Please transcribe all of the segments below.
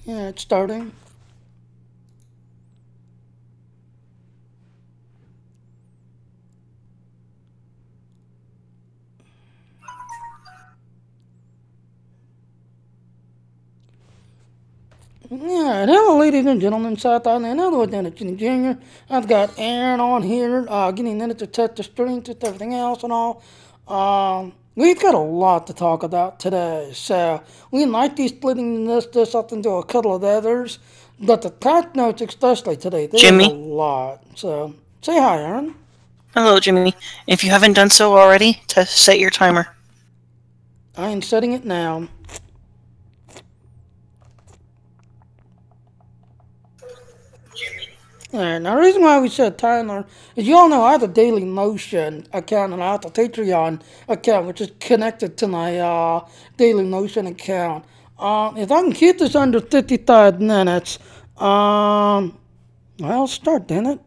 Yeah, it's starting. Yeah, and hello, ladies and gentlemen, South Island, hello, Lieutenant Jr. I've got Aaron on here, getting in it to touch the strength and everything else and all. We've got a lot to talk about today, so we might be splitting this up into a couple of others, but the patch notes especially today, there's a Jimmy? lot. So, say hi, Aaron. Hello, Jimmy. If you haven't done so already, set your timer. I am setting it now. And the reason why we said timer is you all know I have a Daily Motion account and I have a Patreon account which is connected to my Daily Motion account. If I can keep this under 55 minutes, I'll start, damn it.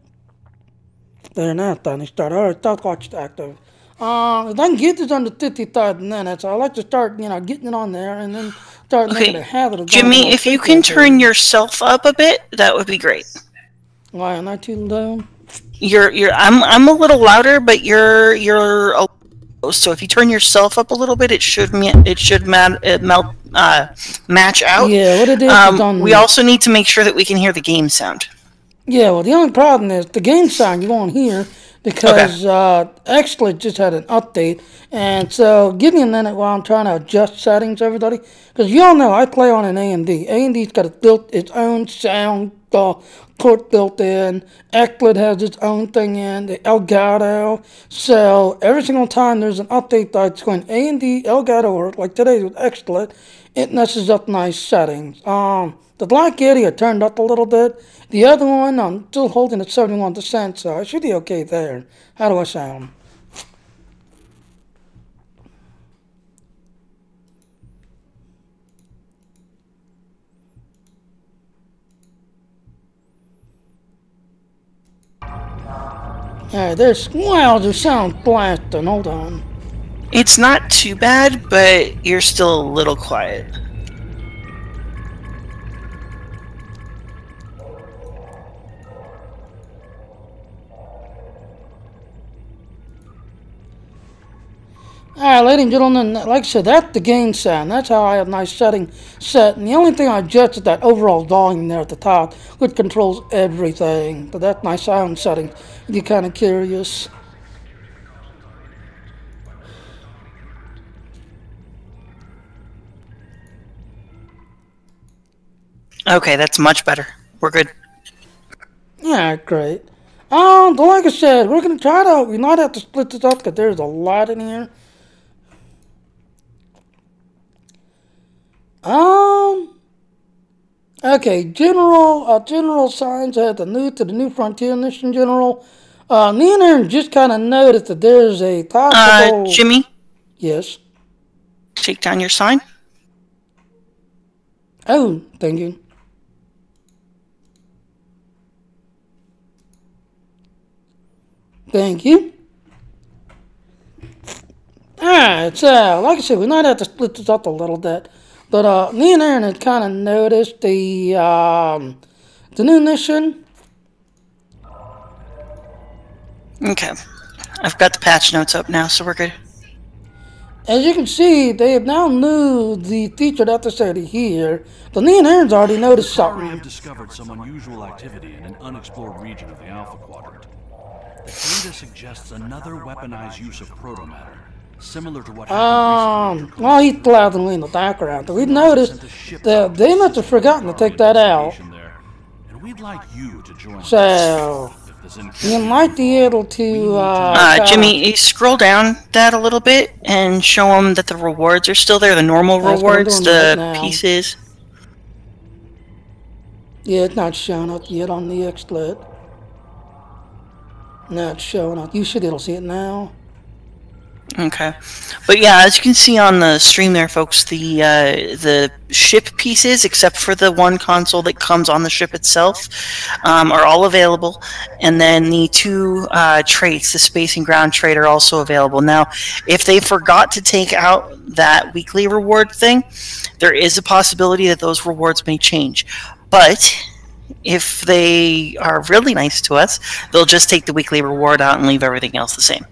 There, now it's done. It started. Alright, stop watch active. If I can get this under 55 minutes, I like to start, getting it on there and then start making a habit of going. Jimmy, if you can turn yourself up a bit, that would be great. Why am I too low? I'm a little louder, but you're so if you turn yourself up a little bit, it should match out. Yeah, what it is we also need to make sure that we can hear the game sound. Yeah, well, the only problem is the game sound you won't hear because XSplit just had an update, and so give me a minute while I'm trying to adjust settings, everybody, because you all know I play on an A&D. A&D's got its own sound port built in. XSplit has its own thing in, the Elgato. So every single time there's an update that's going A&D, Elgato, or like today with XSplit, it messes up my settings. The Black Yeti I turned up a little bit. The other one I'm still holding at 71%, so I should be okay there. How do I sound? Alright, there's sound blasting. Hold on. It's not too bad, but you're still a little quiet. Alright, ladies and gentlemen, like I said, that's the game sound. That's how I have my setting set. And the only thing I adjust is that overall volume there at the top, which controls everything. But that's my sound setting, if you're kind of curious. Okay, that's much better. We're good. Yeah, great. Like I said, we're going to we might have to split this up because there's a lot in here. Okay, General signs at the New Frontier mission, General. Me and Aaron just kind of noticed that there's a possible... Jimmy? Yes? Take down your sign. Oh, thank you. Thank you. Alright, so, like I said, we might have to split this up a little bit. But me and Aaron had kind of noticed the new mission. Okay. I've got the patch notes up now, so we're good. As you can see, they have now moved the featured episode here. But me and Aaron's already noticed something. We have discovered some unusual activity in an unexplored region of the Alpha Quadrant. The data suggests another weaponized use of protomatter. Similar to what happened recently. Well, he's loudly in the background. We've noticed that they must have forgotten to take that out. And we'd like you to join so, you might be able to, Jimmy, you scroll down that a little bit and show them that the rewards are still there, the normal rewards, the pieces. Yeah, it's not showing up yet on the XSplit. No, it's showing up. You should be able to see it now. Okay, but yeah, as you can see on the stream there, folks, the ship pieces, except for the one console that comes on the ship itself, are all available, and then the two traits, the space and ground trait, are also available. Now, if they forgot to take out that weekly reward thing, there is a possibility that those rewards may change, but if they are really nice to us, they'll just take the weekly reward out and leave everything else the same.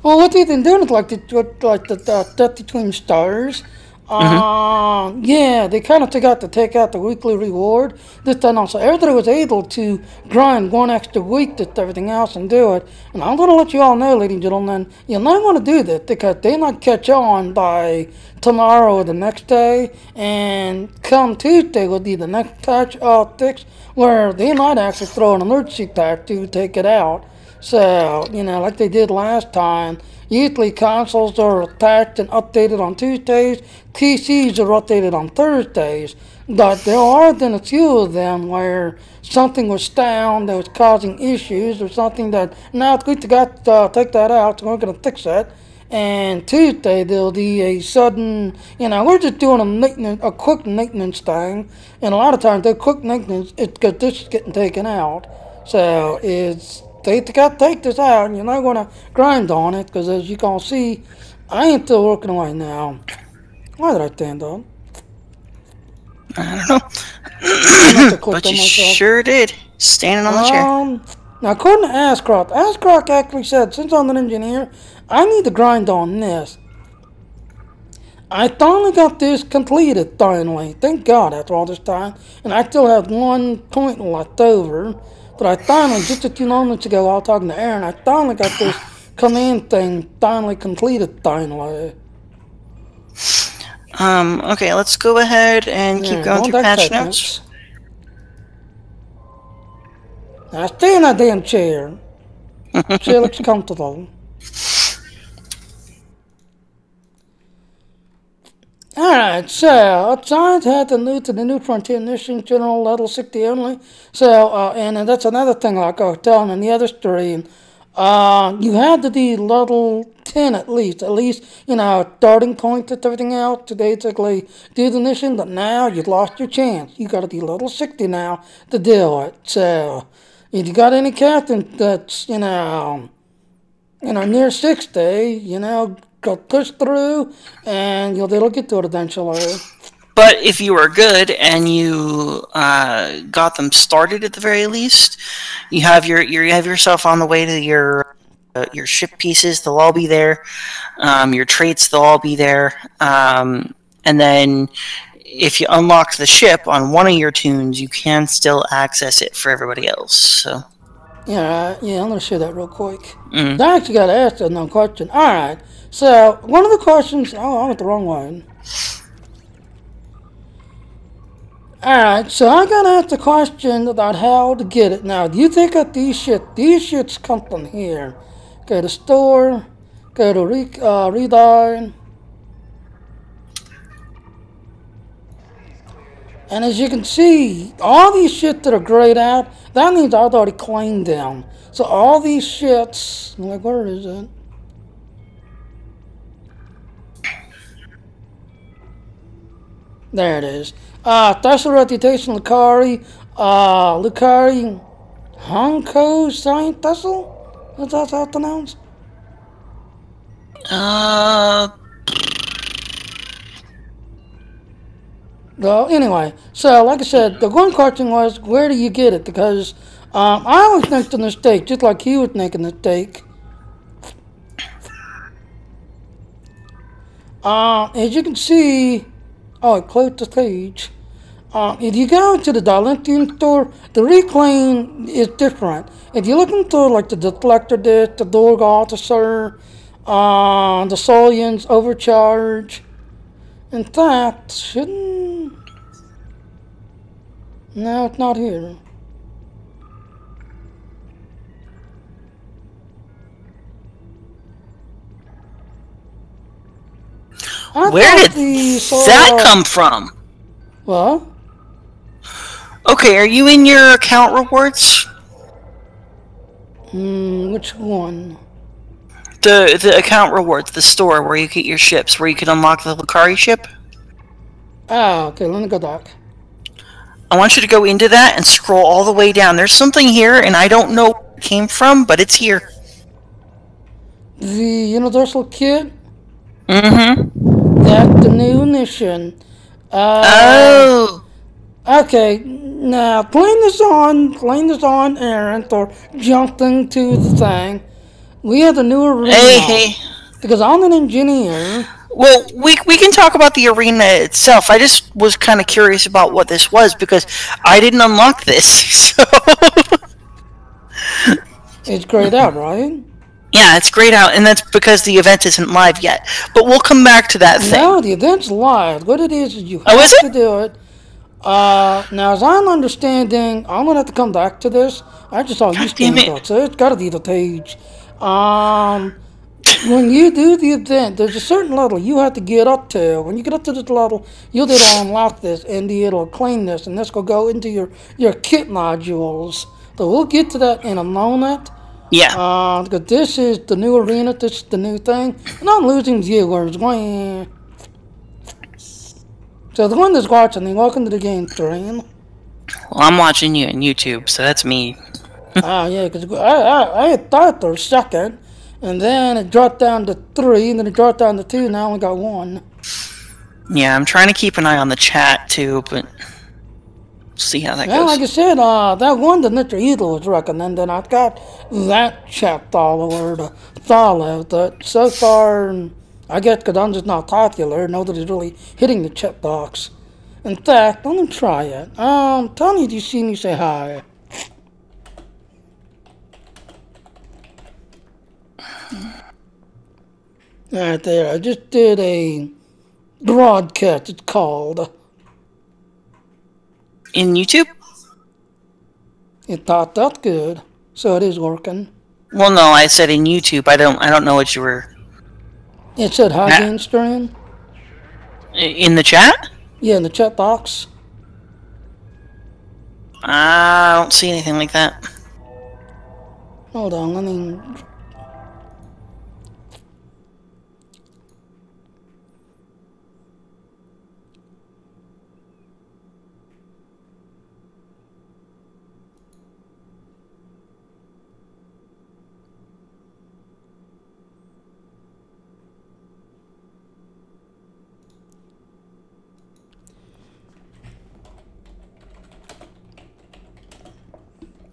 Well, what they've been doing is like the Death Between Stars. Yeah, they kind of forgot to take out the weekly reward this time also. Everybody was able to grind one extra week to everything else and do it. And I'm going to let you all know, ladies and gentlemen, you're not going to do that because they might catch on by tomorrow or the next day. And come Tuesday will be the next patch fix where they might actually throw an emergency patch to take it out. So, you know, like they did last time, usually consoles are attached and updated on Tuesdays, PCs are updated on Thursdays, but there are then a few of them where something was down that was causing issues or something that, now it's good to take that out, so we're going to fix that. And Tuesday there'll be a sudden, you know, we're just doing a quick maintenance thing, and a lot of times the quick maintenance, it's because this is getting taken out. So they got to take this out, and you're not going to grind on it, because as you can see, I ain't still working away now. Why did I stand up? I don't know. But you sure did. Standing on the chair. Now, according to Ashcroft actually said, since I'm an engineer, I need to grind on this. I finally got this completed, finally. Thank God, after all this time. And I still have 1 point left over. But I finally, just a few moments ago, while talking to Aaron, I finally got this command thing finally completed, finally. Okay, let's go ahead and keep going through patch notes. Now stay in that damn chair. Chair looks comfortable. Alright, so Science had the new Frontier Mission General Level 60 only. So, and that's another thing like I was telling in the other stream. You had to be level 10 at least, you know, starting point to everything else to basically do the mission, but now you've lost your chance. You gotta be level 60 now to do it. So, if you got any captain that's, you know, near 60, you know, go push through, and it'll get to it eventually. But if you were good and you got them started at the very least, you have yourself on the way to your ship pieces. They'll all be there. Your traits, they'll all be there. And then if you unlock the ship on one of your tunes, you can still access it for everybody else. So. Yeah, I'm going to show that real quick. I actually got to ask that no question. All right. So, one of the questions... Oh, I went the wrong one. Alright, so I got to ask the question about how to get it. Now, do you think that these shits come from here? Go to store, go to redesign. And as you can see, all these shit that are grayed out, that means I've already claimed them. So all these shits, like, where is it? There it is. Special Reputation Lucari, Honko Science Vessel? Is that how it's pronounced? Well, anyway, so like I said, the one question was, where do you get it? Because I always make the mistake, just like he was making the mistake. As you can see, oh, it closed the page. If you go to the Dilithium store, the reclaim is different. If you're looking for like the deflector disc, the Dorg officer, the Solians overcharge, in fact, shouldn't... No, it's not here. Where did that come from? What? Okay, are you in your account rewards? Which one? The account rewards, the store where you get your ships, where you can unlock the Lucari ship. Ah, okay, let me go back. I want you to go into that and scroll all the way down. There's something here, and I don't know where it came from, but it's here. The Universal Kit? Mm-hmm. That's the new mission. Oh! Okay, now playing this on Aaron, or jumping to the thing. We have the new arena. Hey. Because I'm an engineer. Well, we can talk about the arena itself. I just was kind of curious about what this was, because I didn't unlock this, so... It's grayed out, right? Yeah, it's grayed out, and that's because the event isn't live yet. But we'll come back to that thing. No, the event's live. What it is you Oh, have is it? to do it. Now, as I'm understanding, I'm going to have to come back to this. I just saw you damn it. screenshot, so it's got to be the page. When you do the event, there's a certain level you have to get up to. When you get up to this level, you'll be able to unlock this, and it'll claim this, and this will go into your kit modules. So we'll get to that in a moment. Yeah. Because this is the new arena, this is the new thing, and I'm losing viewers. Wah. So the one that's watching, welcome to the game stream. Well, I'm watching you on YouTube, so that's me. Yeah, because I had thought for a second, and then it dropped down to 3, and then it dropped down to 2, and I only got 1. Yeah, I'm trying to keep an eye on the chat, too, but... see how that goes. Like I said, that one that Mr. Eagle was recommending, I've got that chat follower to follow, but so far, I guess because I'm just not popular, nobody's really hitting the chat box. In fact, let me try it. Tony, do you see me? Say hi. Right there, I just did a broadcast, it's called. In YouTube? It thought that's good, so it is working. Well, no, I said in YouTube. I don't know what you were... It said hi game stream. In the chat? Yeah, in the chat box. I don't see anything like that. Hold on, let me...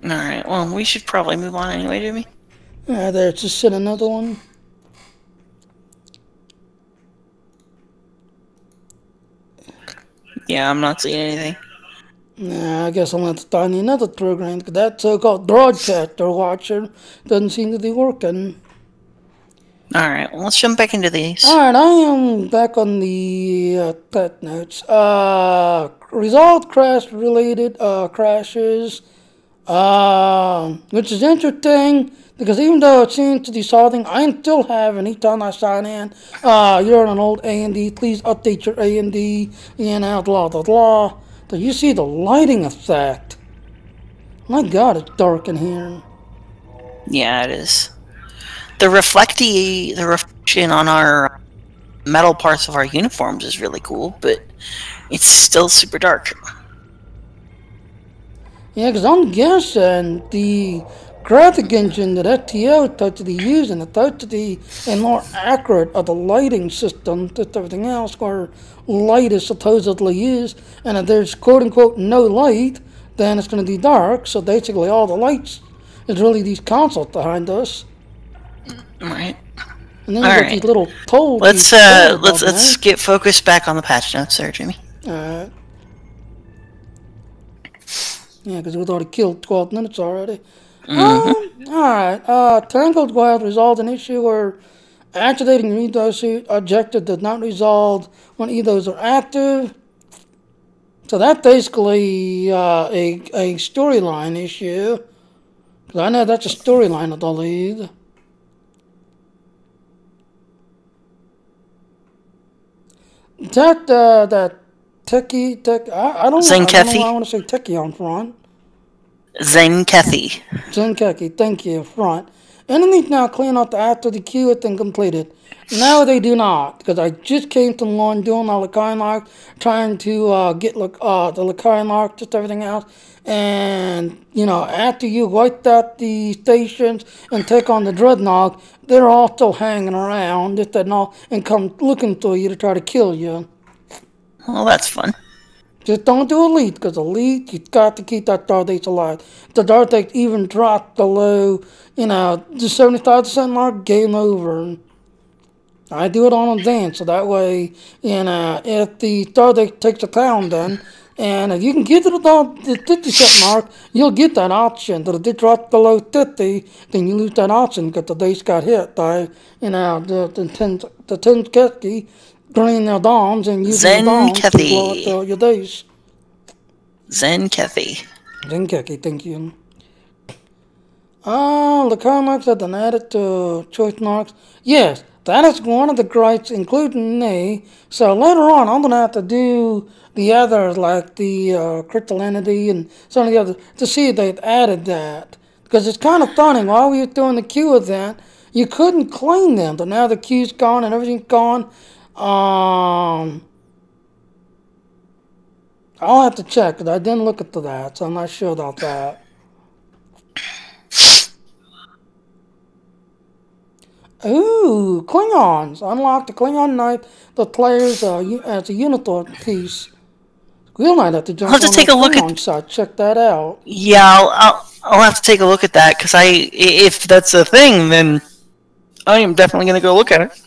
Alright, well, we should probably move on anyway, Jimmy. There, it's just sent another one. Yeah, I'm not seeing anything. Nah, I guess I'm going to have to find another program, because that so-called broadcaster watcher doesn't seem to be working. Alright, well, let's jump back into these. Alright, I am back on the pet notes. Resolved crash-related crashes, which is interesting, because even though it seems to be solving, I still have, anytime I sign in, you're on an old A&D, please update your A&D, blah, blah, blah. So you see the lighting effect. My God, it's dark in here. Yeah, it is. The reflection on our metal parts of our uniforms is really cool, but it's still super dark. Yeah, because I'm guessing the graphic engine that STO thought to be using, it thought to be a more accurate of the lighting system than everything else, where light is supposedly used, and if there's quote-unquote no light, then it's going to be dark, so basically all the lights is really these consoles behind us. Right. And then you got these little toll. Let's get focused back on the patch notes there, Jimmy. Alright. Yeah, because we've already killed 12 minutes already. Alright. Tangled Wild resolved an issue where activating redo objective does not resolve when EDOs are active. So that's basically a storyline issue. Because I know that's a storyline of the league. That techie, I don't know why I want to say techie on front. Zenkethy. Zenkethy, thank you, front. Enemies now clean out after the queue has been completed. Now they do not, because I just came from one doing the Lakai Lock, trying to get the Lakai Lock, just everything else. And, you know, after you wiped out the stations and take on the Dreadnought, they're all still hanging around, just that all, and come looking for you to try to kill you. Well, that's fun. Just don't do Elite, because Elite, you've got to keep that Stardate alive. The Stardate even dropped below, you know, the 75% mark, game over. I do it on Advance, so that way, you know, if the Stardate takes a town then, and if you can get to the 50% mark, you'll get that option. But if it drops below 50, then you lose that option because the days got hit by, you know, the 10 Ketki bringing their bombs and using the bombs to blow up your days. Zenkethy, thank you. The car marks have been added to choice marks. Yes, that is one of the gripes, including me. So later on, I'm going to have to do the others, like the Crystal Entity and some of the others, to see if they've added that. Because it's kind of funny, while we were doing the queue event, you couldn't claim them, but now the queue's gone and everything's gone. I'll have to check, because I didn't look into that, so I'm not sure about that. Ooh, Klingons! Unlock the Klingon Knight, the players as a Unitor piece. We'll not have to jump on the Klingon side. Check that out. Yeah, I'll have to take a look at that, because if that's a thing, then I am definitely going to go look at it.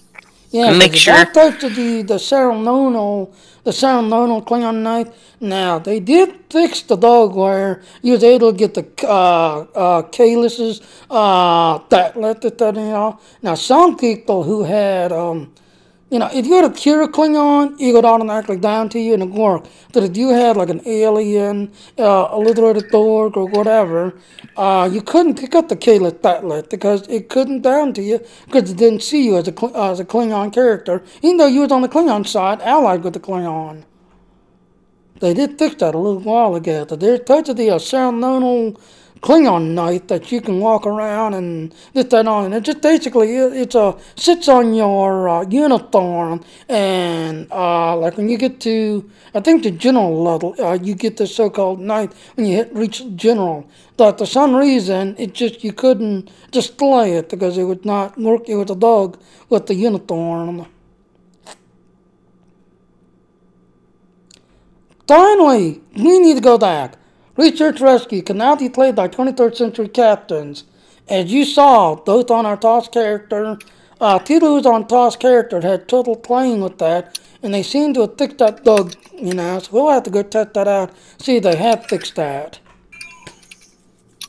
Yeah, and make sure. That to the ceremonial Klingon Knight. Now, they did fix the dog where you was able to get the Kalis's that. Now, some people who had, you know, if you had a Kira Klingon, it would automatically down to you and it would work. But if you had like an alien, a liberated dog or whatever, you couldn't pick up the Kalis Datlet because it couldn't down to you because it didn't see you as a Klingon character, even though you was on the Klingon side, allied with the Klingon. They did fix that a little while ago. There's touch of the ceremonial Klingon Knight that you can walk around and this, that, on. It just basically sits on your uniform, and like when you get to, I think the general level, you get the so-called Knight when you reach general. But for some reason, you couldn't display it because it would not work. It was a dog with the uniform. Finally, we need to go back. Research Rescue can now be played by 23rd century captains. As you saw, both on our TOS character, people who was on TOS character had trouble playing with that, and they seem to have fixed that bug, you know, so we'll have to go test that out, see if they have fixed that.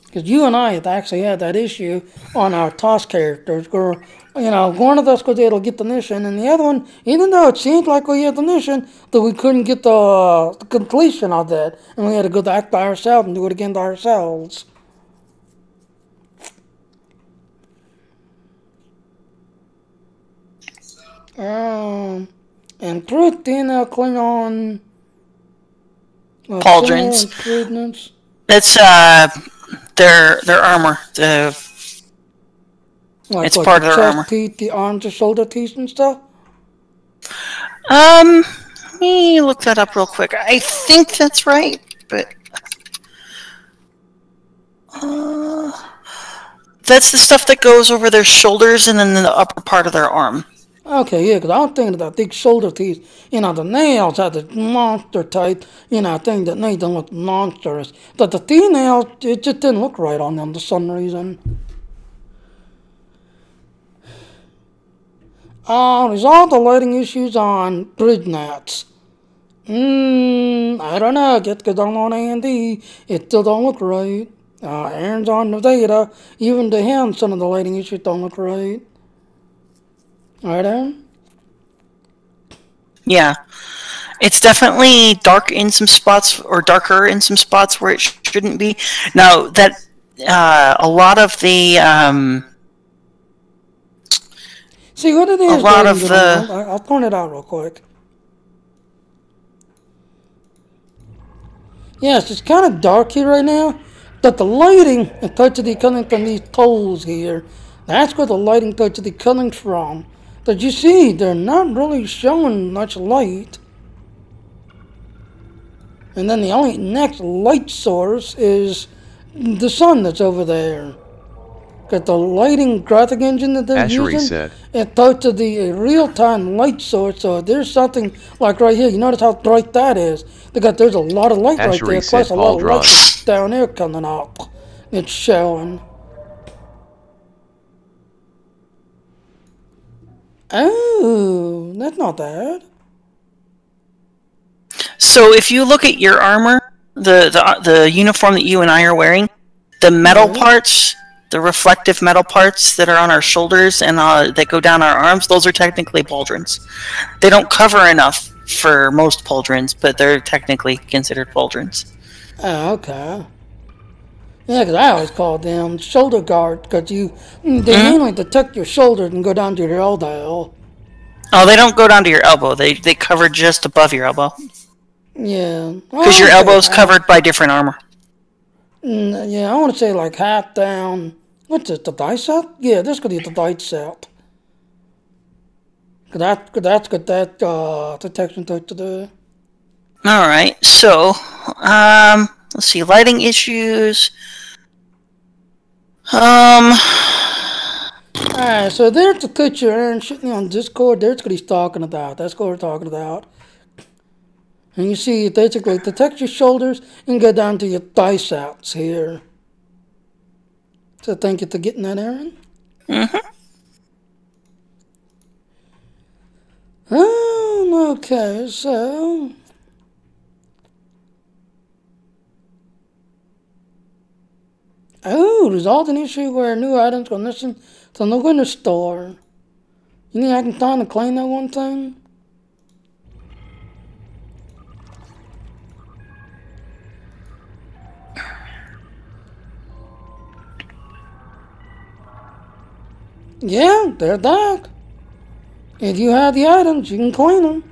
Because you and I have actually had that issue on our TOS characters, where, you know, one of us was able to get the mission, and the other one, even though it seemed like we had the mission, that we couldn't get the completion of that, and we had to go back by ourselves and do it again by ourselves. And truth, Klingon pauldrons. That's their armor. Like it's part of their armor. Teeth, the arms and shoulder teeth and stuff? Let me look that up real quick. I think that's right, but that's the stuff that goes over their shoulders and then the upper part of their arm. Okay, yeah, because I was thinking about big shoulder teeth. You know, the nails had the monster type, you know, thing that made them look monstrous. But the teeth nails, it just didn't look right on them for some reason. Resolve the lighting issues on bridge nets. I don't know, just because I'm on A&D, it still don't look right. Aaron's on the data, even to him, some of the lighting issues don't look right. Alright, Aaron? Yeah. It's definitely dark in some spots, or darker in some spots where it shouldn't be. Now, that, a lot of the, see what it is. I'll point it out real quick. Yes, it's kind of dark here right now, but the lighting and touch of the coming from these poles here, That's where the lighting touch is coming from. But you see, they're not really showing much light. And then the only next light source is the sun that's over there. Because the lighting graphic engine that they're using, it touches the real-time light source. So there's something like right here. You notice how bright that is? Because there's a lot of light right there, plus a lot of light down there coming up. It's showing. Oh, that's not bad. So if you look at your armor, the uniform that you and I are wearing, the metal parts, the reflective metal parts that are on our shoulders and that go down our arms, those are technically pauldrons. They don't cover enough for most pauldrons, but they're technically considered pauldrons. Oh, okay. Yeah, because I always call them shoulder guard, because they mainly detect your shoulders and go down to your elbow. Oh, they don't go down to your elbow. They cover just above your elbow. Yeah. Because your elbow's covered by different armor. Yeah, I want to say like half down. What's it, the bicep? Yeah, this could be the bicep. That's got that detection to do. Alright, so, let's see, lighting issues. Alright, so there's the picture Aaron shooting on Discord. There's what he's talking about. That's what we're talking about. And you see, it basically detects your shoulders and go down to your biceps here. So thank you for getting that, Aaron. Okay, so... Oh, resolved an issue where new items go missing from the winter store. You think I can find and claim that one thing? Yeah, they're back. If you have the items, you can claim them.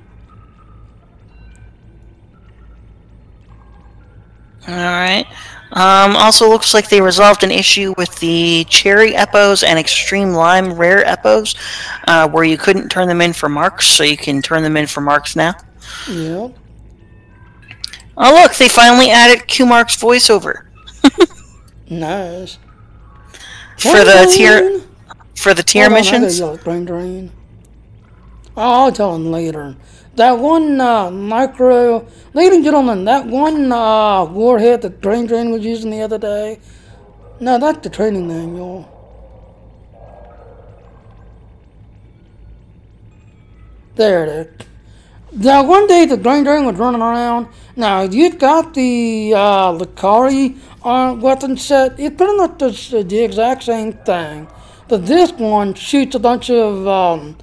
Alright. Also looks like they resolved an issue with the Cherry Epos and Extreme Lime Rare Epos, where you couldn't turn them in for marks, so you can turn them in for marks now. Yep. Oh look, they finally added Q-Mark's voiceover. Nice. For the tier missions. Brain drain. I'll tell him later. That one micro, ladies and gentlemen, that one warhead that Brain Drain was using the other day. No, that's the training manual. There it is. Now, one day the Brain Drain was running around. Now, you've got the Lucari weapon set. It's pretty much the exact same thing. But this one shoots a bunch of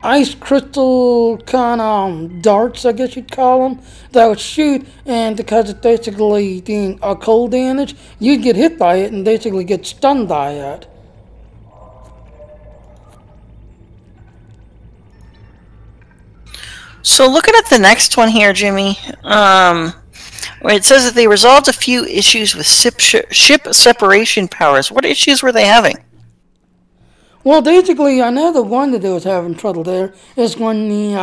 ice crystal kind of darts, I guess you'd call them, that would shoot, and because it's basically doing a cold damage, you'd get hit by it and basically get stunned by it. So looking at the next one here, Jimmy, where it says that they resolved a few issues with ship separation powers. What issues were they having? Well, basically, I know the one that they was having trouble there is when the,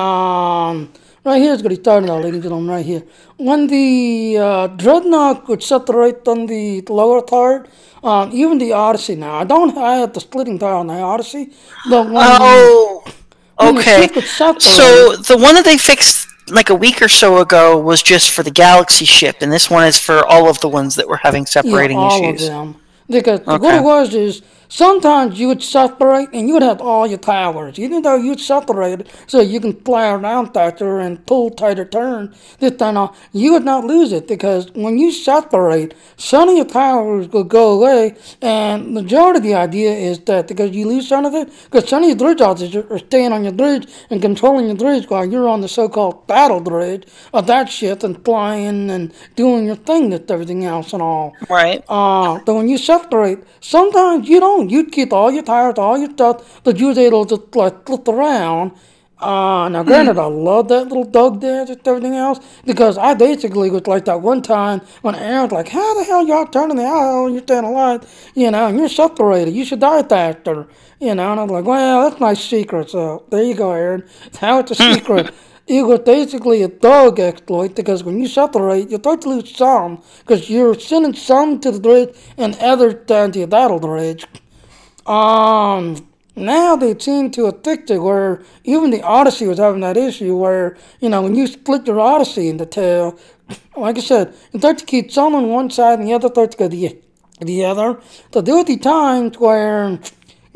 right here is going to be starting out, ladies and gentlemen, right here. When the Dreadnought would separate on the lower part, even the Odyssey now. I don't have the splitting power on the Odyssey, but when okay. So the one that they fixed like a week or so ago was just for the Galaxy ship, and this one is for all of the ones that were having separating issues. All of them. Because what it was is, sometimes you would separate and you would have all your towers. Even though you'd separate so you can fly around faster and pull tighter turn, you would not lose it, because when you separate, some of your towers will go away, and majority of the idea is that because you lose some of it, because some of your bridge officers are staying on your bridge and controlling your bridge while you're on the so-called battle bridge of that ship and flying and doing your thing with everything else and all. Right. But when you separate, sometimes you don't. You'd keep all your tires, all your stuff, but you was able to like flip around Now granted, I love that little dog there and everything else, because I basically was like that one time when Aaron's like, how the hell y'all turning the aisle and you're staying alive, and you're separated, you should die faster, and I was like, well, that's my secret, so there you go, Aaron. How it's a secret. It was basically a dog exploit, because when you separate, you start to lose some, because you're sending some to the bridge and others down to your battle bridge. Now they seem to have fixed it where even the Odyssey was having that issue where, when you split your Odyssey into two, like I said, you start to keep some on one side and the other starts to go the other. So there would be times where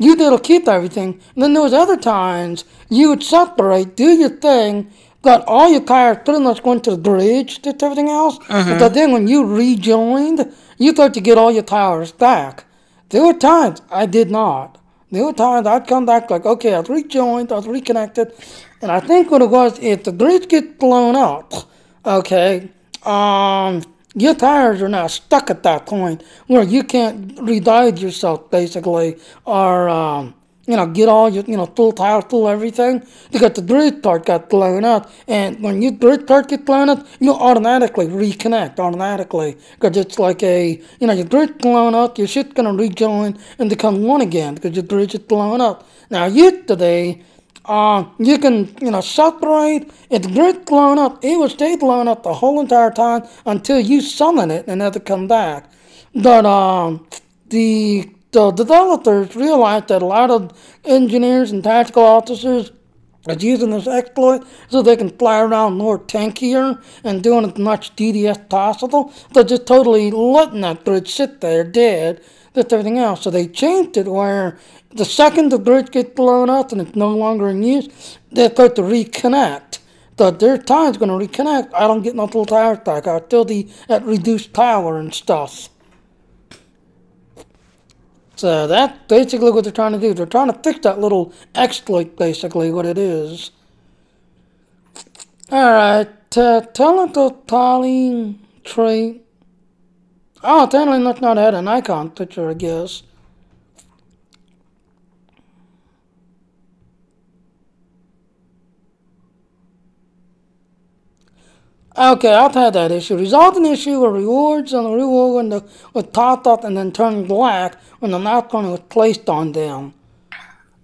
you did keep everything, and then there was other times you would separate, do your thing, got all your tires pretty much going to the bridge, did everything else, but then when you rejoined, you thought to get all your tires back. There were times I did not. There were times I'd come back like, okay, I was rejoined, I was reconnected, and I think what it was, if the bridge gets blown up, okay, your tires are now stuck at that point where you can't redive yourself, basically, or, get all your, full tires, full everything, because the bridge part got blown up, and when your bridge part gets blown up, you'll automatically reconnect, automatically, because it's like your bridge blown up, your shit's going to rejoin and become one again, because your bridge is blown up. Now, yesterday, you can, separate, if the bridge blown up, it will stay blown up the whole entire time until you summon it and have to come back. But, the developers realized that a lot of engineers and tactical officers are using this exploit so they can fly around more tankier and doing as much DDS possible. They're just totally letting that bridge sit there dead, that's everything else. So they changed it where the second the bridge gets blown up and it's no longer in use, they're going to reconnect. But their time's going to reconnect. I don't get no full tires back. I still at reduced power and stuff. So that's basically what they're trying to do. They're trying to fix that little exploit, basically, what it is. Alright, telepathy trait. Oh, apparently that's not had an icon picture, I guess. Okay, I've had that issue. Resolve an issue where rewards on the reward window was topped up and then turned black when the icon was placed on them.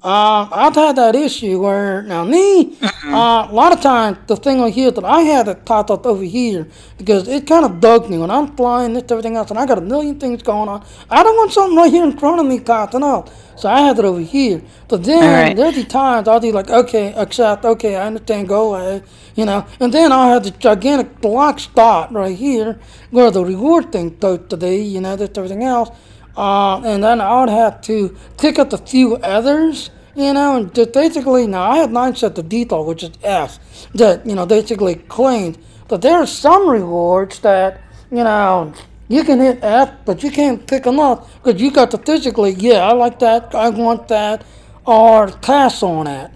I've had that issue where, now me, a lot of times the thing over here that I had it topped up over here because it kind of bugged me when I'm flying this everything else and I got a million things going on. I don't want something right here in front of me popping up. So I had it over here. But then there'd be times I'll be like, okay, accept, okay, I understand, go away, And then I'll have this gigantic black spot right here where the reward thing goes today, this everything else. And then I would have to pick up a few others, and just basically, now I have mine set to default, which is S, that, basically claimed. But there are some rewards that, you can hit F, but you can't pick them up because you got to physically, yeah, I like that, I want that, or pass on it.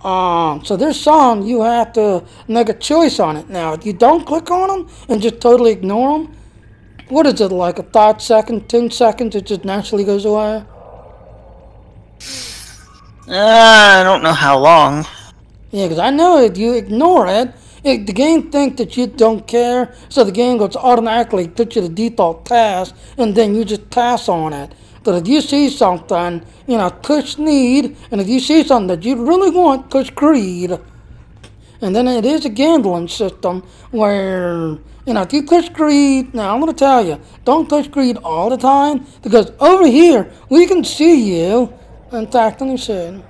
So there's some you have to make a choice on it. Now, if you don't click on them and just totally ignore them, what is it, like a 5 seconds, 10 seconds, it just naturally goes away? I don't know how long. Yeah, because I know if you ignore it, the game thinks that you don't care, so the game goes automatically put you the default pass, and then you just pass on it. But if you see something, push need, and if you see something that you really want, push greed. And then it is a gambling system where, if you push greed, now I'm going to tell you, don't push greed all the time, because over here, we can see you. In fact, let me see.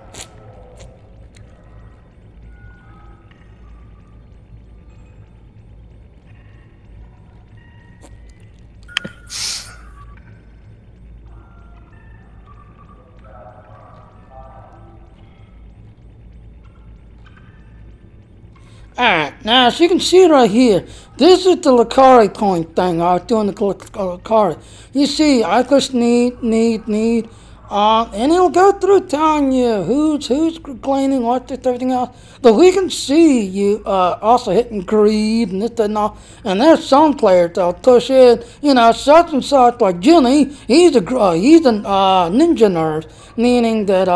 Alright, now as you can see right here, this is the Lucari point thing. I was doing the Lucari. You see, I push need, and it'll go through telling you who's claiming what, this, everything else. But we can see you also hitting greed and this and all. And there's some players that'll push in, such and such, like Jimmy. He's a ninja nerd, meaning that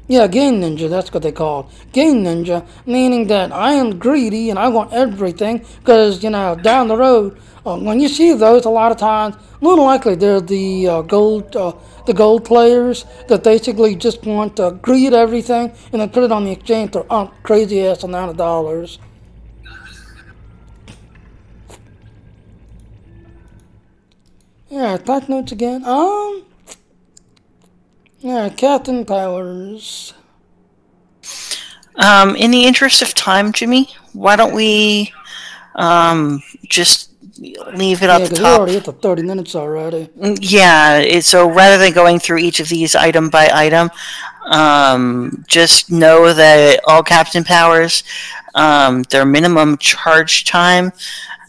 Yeah, game ninja, that's what they call it. Game ninja, meaning that I am greedy and I want everything because, you know, down the road, when you see those a lot of times, more than likely they're the gold players that basically just want to greed everything and then put it on the exchange for crazy ass amount of dollars. Yeah, type notes again. Yeah, Captain Powers. In the interest of time, Jimmy, why don't we just leave it Yeah, at the because we're top? already at the 30 minutes already. Yeah, so rather than going through each of these item by item, just know that all Captain Powers, their minimum charge time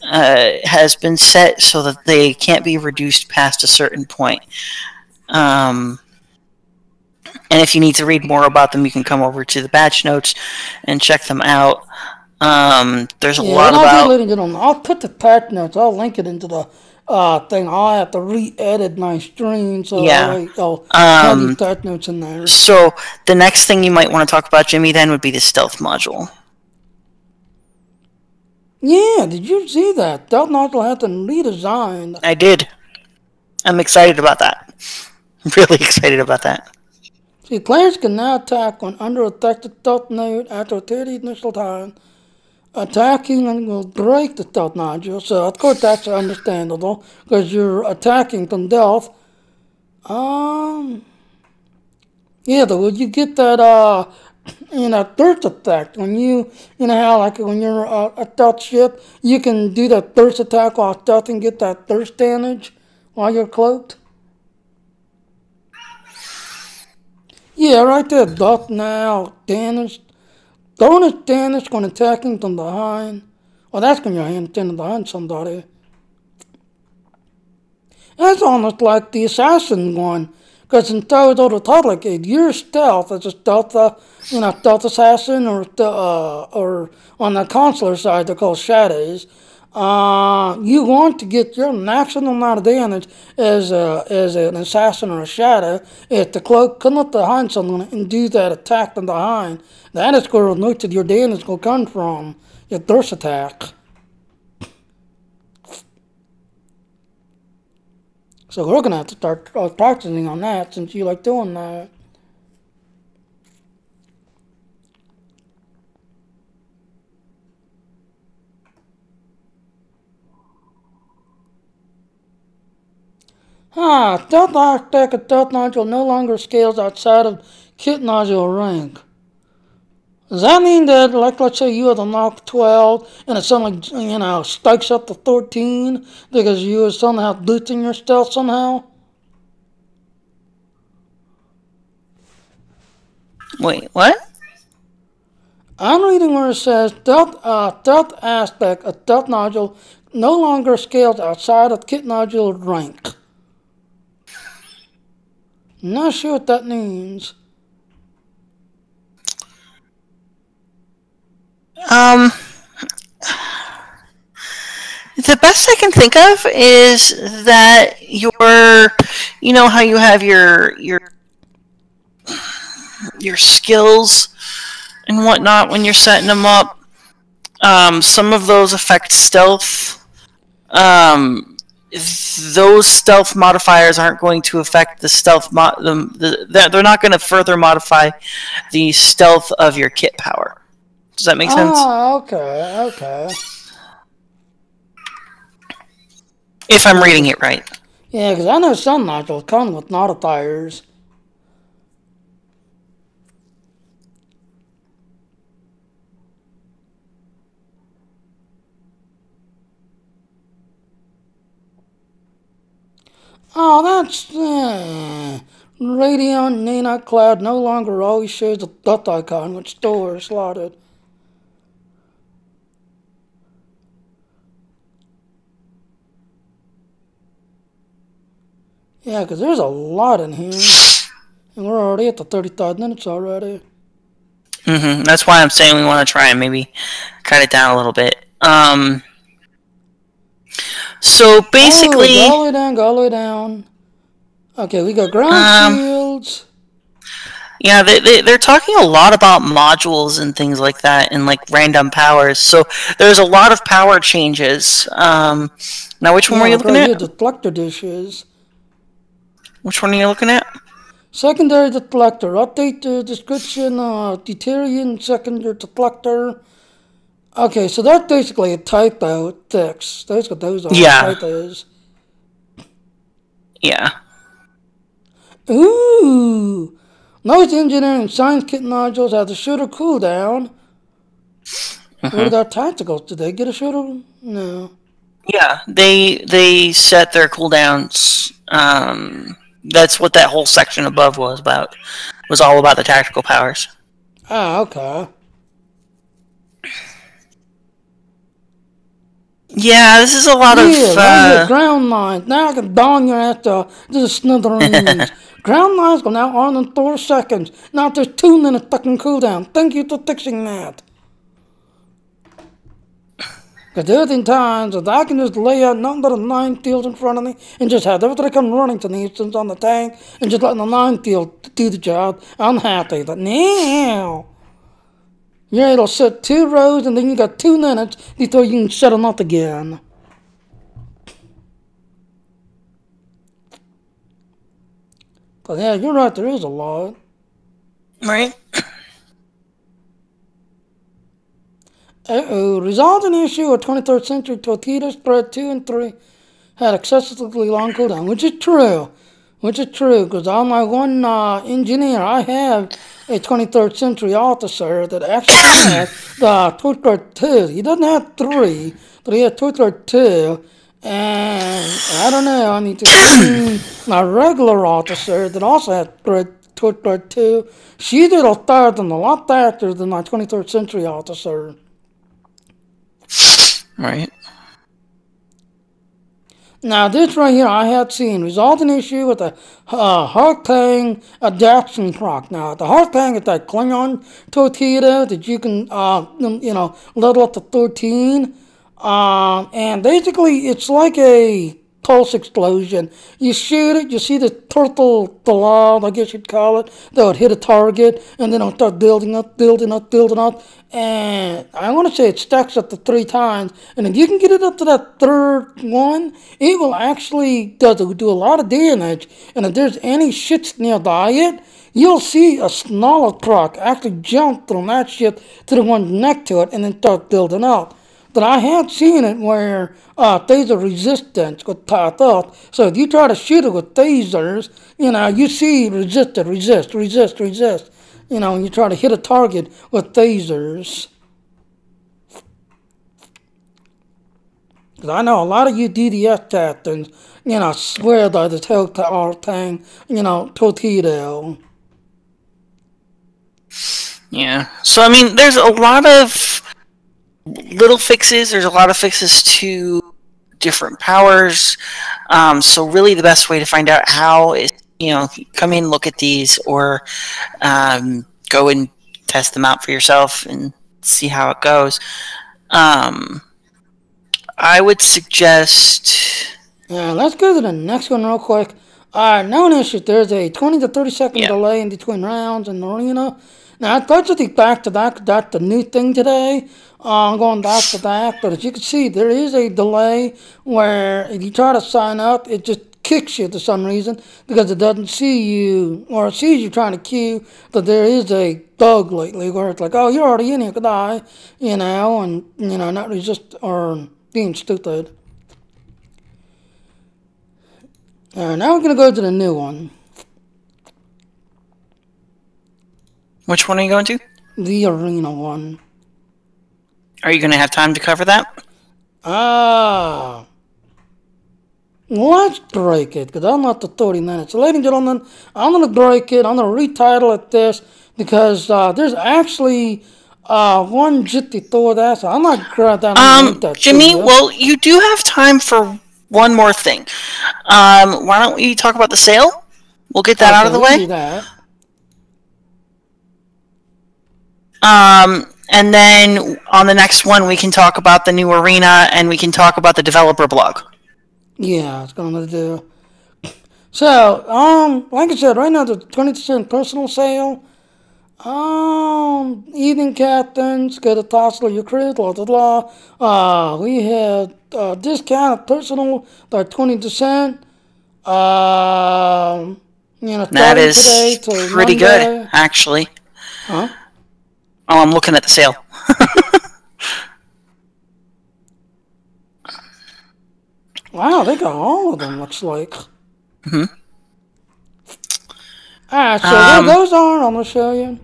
has been set so that they can't be reduced past a certain point. And if you need to read more about them, you can come over to the batch notes and check them out. There's a lot and I'll about... be letting it on. I'll put the patch notes. I'll link it into the thing. I'll have to re-edit my stream, so Yeah. I'll have these patch notes in there. So the next thing you might want to talk about, Jimmy, then would be the stealth module. Yeah, did you see that? Stealth module had to redesign. I did. I'm excited about that. Really excited about that. See, players can now attack when under attack the stealth node after 30 initial time. Attacking and will break the stealth module, so of course that's understandable because you're attacking from stealth. Yeah, though, you get that thirst attack when you know how like when you're a stealth ship, you can do that thirst attack while stealth and get that thirst damage while you're cloaked. Yeah, right there, stealth now damage. Bonus damage when attacking from behind. Well, that's when you're intending behind somebody. That's almost like the assassin one. Because in Star Wars Old Republic, your stealth as a stealth, stealth assassin, or on the consular side, they're called shadows. You want to get your maximum amount of damage as an assassin or a shadow if the cloak come up behind someone and do that attack from behind. That is where most of your damage will come from, your thirst attack. So we're going to have to start practicing on that since you like doing that. Stealth attack of stealth nodule no longer scales outside of kit nodule rank. Does that mean that, like, let's say you had a knock 12 and it suddenly, spikes up to 13 because you were somehow boosting your stealth somehow? Wait, what? I'm reading where it says stealth aspect of stealth nodule no longer scales outside of kit nodule rank. Not sure what that means. The best I can think of is that you know how you have your skills and whatnot when you're setting them up. Some of those affect stealth. Those stealth modifiers aren't going to affect the stealth. They're not going to further modify the stealth of your kit power. Does that make sense? Oh, okay. If I'm reading it right. Yeah, because I know some nodules come with modifiers. Oh, that's... Radiant Nina Cloud no longer always shows a dot icon with store slotted. Yeah, because there's a lot in here. And we're already at the 35 minutes already. That's why I'm saying we want to try and maybe cut it down a little bit. So basically... Oh, go all the way down. Okay, we got ground shields. Yeah, they're talking a lot about modules and things like that, and like random powers. So there's a lot of power changes. Now, which one were you looking at? The deflector dishes. Which one are you looking at? Secondary deflector. Update the description. Deuterium secondary deflector. Okay, so that's basically a typo text. Those are typos. Yeah. Ooh. Most engineering science kit modules have the shooter cooldown. What about tacticals? Did they get a shooter? No. Yeah, they set their cooldowns. That's what that whole section above was about. Was all about the tactical powers. Ah, okay. Yeah, this is a lot of... ground lines. Now I can bomb your ass to the smithereens. Ground lines go now on in 4 seconds. Now there's 2 minutes fucking cooldown. Thank you for fixing that. Because there's been times that I can just lay out nothing but a 9 field in front of me and just have everything come running to the instance on the tank and just letting the 9 field do the job. I'm happy. But now... you're able to set 2 rows and then you got 2 minutes before you can set them up again. But yeah, you're right, there is a lot. Right. Resolved an issue of 23rd century torpedo spread 2 and 3 had excessively long cooldown, which is true. Because on my one engineer, I have a 23rd century officer that actually has the 23rd 2. He doesn't have 3, but he has 23rd 2. And I don't know, I need to get my regular officer that also has 23rd 2. She did a third and a lot faster than my 23rd century officer. Right. Now, this right here I have seen resolved an issue with the Hurricane adaptation clock. Now, the Hurricane is that Klingon torpedo that you can, level up to 13. And basically, it's like a pulse explosion. You shoot it, you see the turtle blob, I guess you'd call it, that would hit a target, and then it'll start building up. And I want to say it stacks up to 3 times. And if you can get it up to that 3rd one, it will actually do a lot of damage. And if there's any shits nearby it, you'll see a smaller truck actually jump from that shit to the one next to it and then start building up. But I have seen it where phaser resistance got popped up. So if you try to shoot it with phasers, you see resist. When you try to hit a target with phasers. Because I know a lot of you DDS captains, swear by this whole thing, torpedo. Yeah. So, I mean, there's a lot of little fixes. There's a lot of fixes to different powers. So really the best way to find out how is, come in, look at these, or go and test them out for yourself and see how it goes. I would suggest... Yeah, let's go to the next one real quick. Known issue, there's a 20 to 30 second delay in between rounds in the arena. Now, I thought to think back to that, that's the new thing today. I'm going back to that, but as you can see, there is a delay where if you try to sign up, it just kicks you for some reason because it doesn't see you, or it sees you trying to queue, but there is a bug lately where it's like, oh, you're already in here, goodbye, and, not resist or being stupid. Now we're going to go to the new one. Which one are you going to? The arena one. Are you going to have time to cover that? Let's break it, because I'm not the 30 minutes. So, ladies and gentlemen, I'm going to break it. I'm going to retitle it this, because there's actually one jitty thought that, so I'm not glad that Jimmy, well, you do have time for one more thing. Why don't we talk about the sale? We'll get that out of the way. Do that. And then on the next one, we can talk about the new arena, and we can talk about the developer blog. Yeah, it's going to do. So, like I said, right now the 20% personal sale. Evening captains, get a toss of your crew, blah, blah, blah. We had discounted personal by 20%. That Starting is today till pretty Monday. good, actually. Huh? Oh, I'm looking at the sale. Wow, they got all of them, looks like. Mm-hmm. Alright, so what those are, I'm going to show you.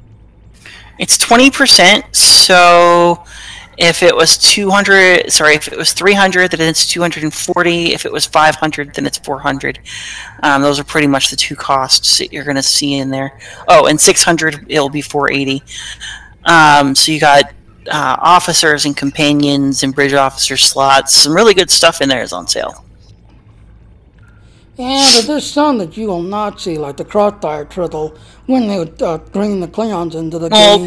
It's 20%, so if it was 200, sorry, if it was 300, then it's 240. If it was 500, then it's 400. Those are pretty much the two costs that you're going to see in there. Oh, and 600, it'll be 480. So you got officers and companions and bridge officer slots. Some really good stuff in there is on sale. Yeah, but there's some that you will not see, like the Crossfire Triple, when they bring the Klingons into the game. Well,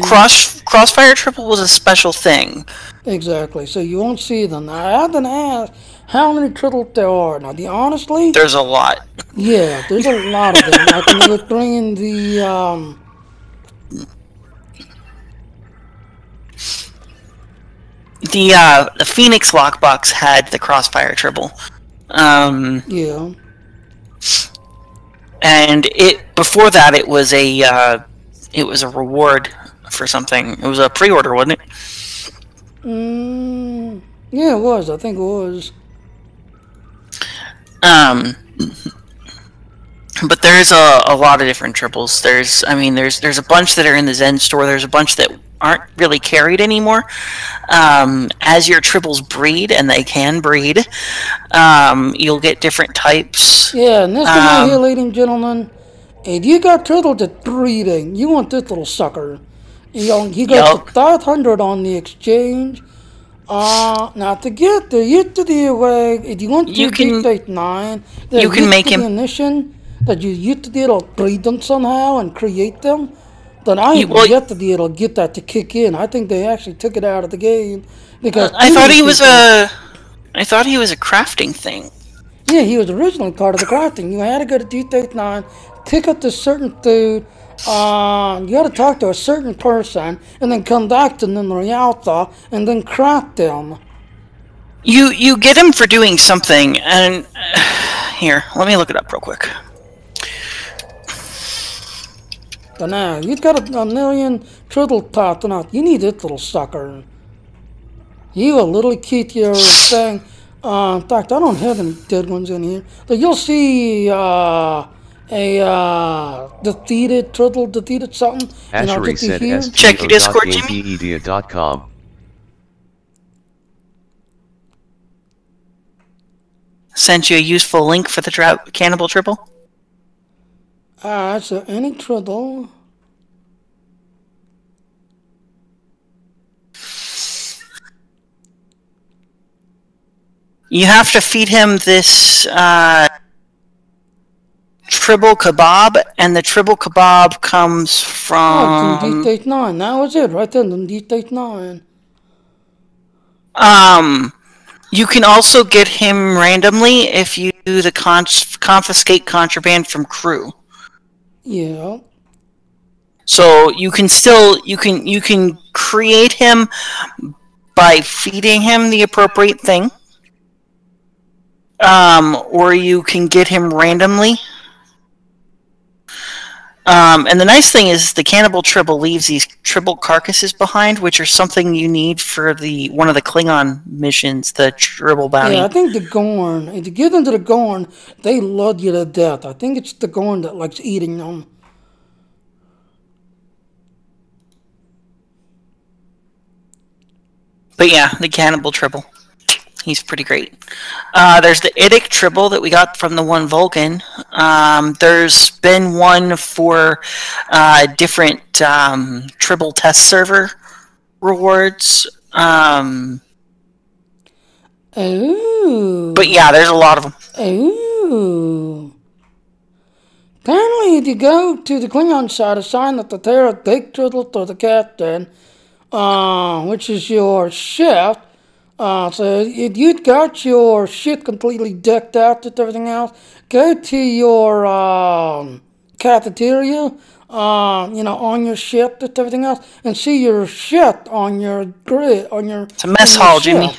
Crossfire Triple was a special thing. Exactly, so you won't see them. Now, I have to ask how many triples there are. Now, honestly... There's a lot. Yeah, there's a lot of them. Like when they were bringing the... The Phoenix lockbox had the Crossfire Triple. Yeah. And before that it was a reward for something. It was a pre-order, wasn't it? Yeah, it was. I think it was. But there's a lot of different triples. There's a bunch that are in the Zen store. There's a bunch that aren't really carried anymore. As your triples breed, and they can breed, you'll get different types. Yeah, and this one right here, ladies and gentlemen, if you got turtles that's breeding, you want this little sucker. You got the 500 on the exchange. Now to get the way, if you want to do State 9, you can make him munition that you used to be able to breed them somehow and create them. Then I ain't yet to be able to get that to kick in. I think they actually took it out of the game because I thought he was a crafting thing. Yeah, he was originally part of the crafting. You had to go to State 9, pick up this certain food. You had to talk to a certain person, and then come back to them Rialta, and then craft them. You get him for doing something, and here, let me look it up real quick. But now, you've got a million turtle popping out. You need this little sucker. You will literally keep your thing. In fact, I don't have any dead ones in here. But you'll see a defeated turtle, defeated something. Ashery said check your Discord, Jimmy. Sent you a useful link for the Cannibal Triple. So any turtle. You have to feed him this tribble kebab, and the tribble kebab comes from... Oh, it's in State 9. That was it, right there in State 9. You can also get him randomly if you do the confiscate contraband from crew. Yeah. So you can create him by feeding him the appropriate thing. Or you can get him randomly. And the nice thing is the Cannibal Tribble leaves these tribble carcasses behind, which are something you need for one of the Klingon missions, the Tribble Bounty. Yeah, I think the Gorn, if you give them to the Gorn, they love you to death. I think it's the Gorn that likes eating them. But yeah, the Cannibal Tribble. He's pretty great. There's the Idic Tribble that we got from the one Vulcan. There's been one for different Tribble test server rewards. Ooh. But yeah, there's a lot of them. Ooh. Apparently, if you go to the Klingon side, assign that the Terra Big Turtle to the captain, which is your chef. So if you've got your ship completely decked out with everything else, go to your cafeteria, on your ship and everything else, and see your ship on your grid, on your. It's a mess hall, Jimmy.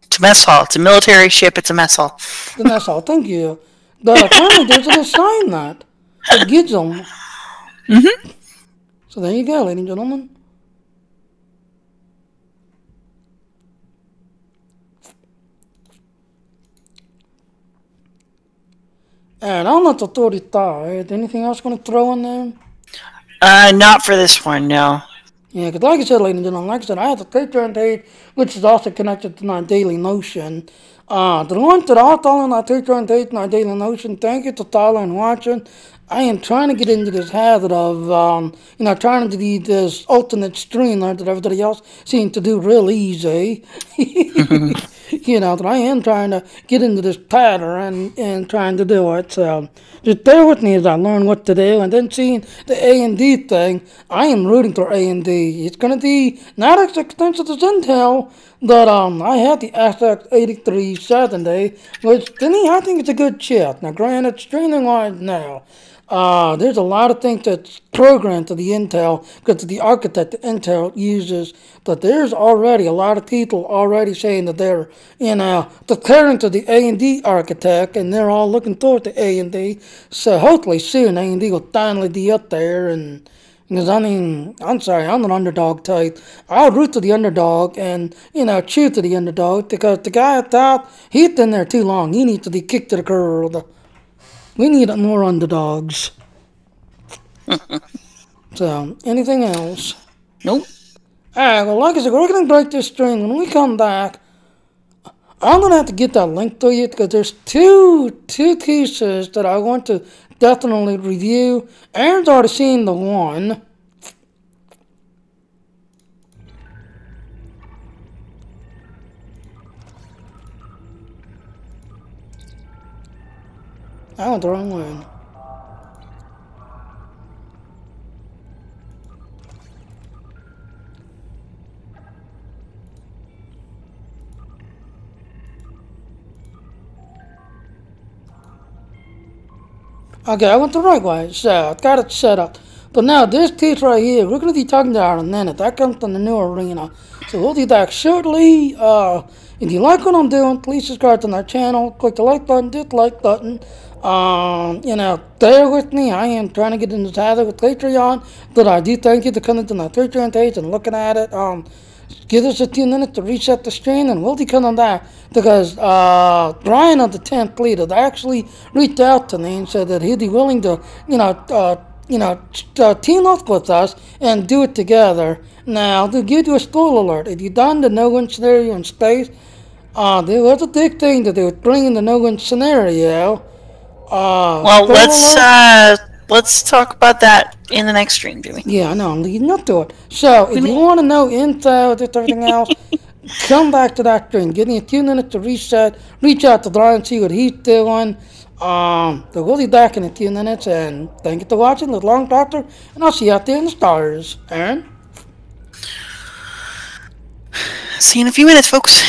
It's a mess hall. It's a military ship. It's a mess hall. The mess hall. Thank you. But apparently there's a sign that gives them. Mm-hmm. So there you go, ladies and gentlemen. And I'm not the 33rd. Anything else going to throw in there? Not for this one, no. Yeah, because like I said, ladies and gentlemen, like I said, I have the Patreon page, which is also connected to my Daily Notion. The ones that are following our Patreon page and our Daily Notion, thank you to following and watching. I am trying to get into this habit of, trying to do this alternate stream that everybody else seems to do real easy. That I am trying to get into this pattern and trying to do it. So just bear with me as I learn what to do. And then seeing the A&D thing, I am rooting for A&D. It's going to be not as expensive as Intel, but I had the SX8370, which to me, I think it's a good chip. Now, granted, streaming-wise now, there's a lot of things that's programmed to the Intel because of the architect that Intel uses, but there's already a lot of people already saying that they're, declaring to the A&D architect, and they're all looking forward to A&D. So hopefully soon A&D will finally be up there, and because I'm sorry, I'm an underdog type. I'll root to the underdog and, cheer to the underdog because the guy at top, he's been there too long. He needs to be kicked to the curb. We need more underdogs. So, anything else? Nope. Alright, well, like I said, we're going to break this stream. When we come back, I'm going to have to get that link to you because there's two pieces that I want to definitely review. Aaron's already seen the one. I went the wrong way. Okay, I went the right way, so I've got it set up. But now this piece right here, we're going to be talking about in a minute. That comes from the new arena. So we'll be back shortly. If you like what I'm doing, please subscribe to my channel. Click the like button, dislike button. Bear with me. I am trying to get into the habit with Patreon. But I do thank you for coming to my Patreon page and looking at it. Give us a few minutes to reset the stream and we'll be coming back because Brian of the 10th Fleet had actually reached out to me and said that he'd be willing to, team up with us and do it together. Now, to give you a spoiler alert, if you've done the no-win scenario in space, there was a big thing that they were bringing the no-win scenario. Well, let's talk about that in the next stream, Jimmy. Yeah, I know, I'm leading up to it. So, if you want to know info, just everything else, come back to that stream. Give me a few minutes to reset. Reach out to Brian, see what he's doing. So we'll be back in a few minutes, and thank you for watching The Long Doctor, and I'll see you out there in the stars. Aaron? See you in a few minutes, folks.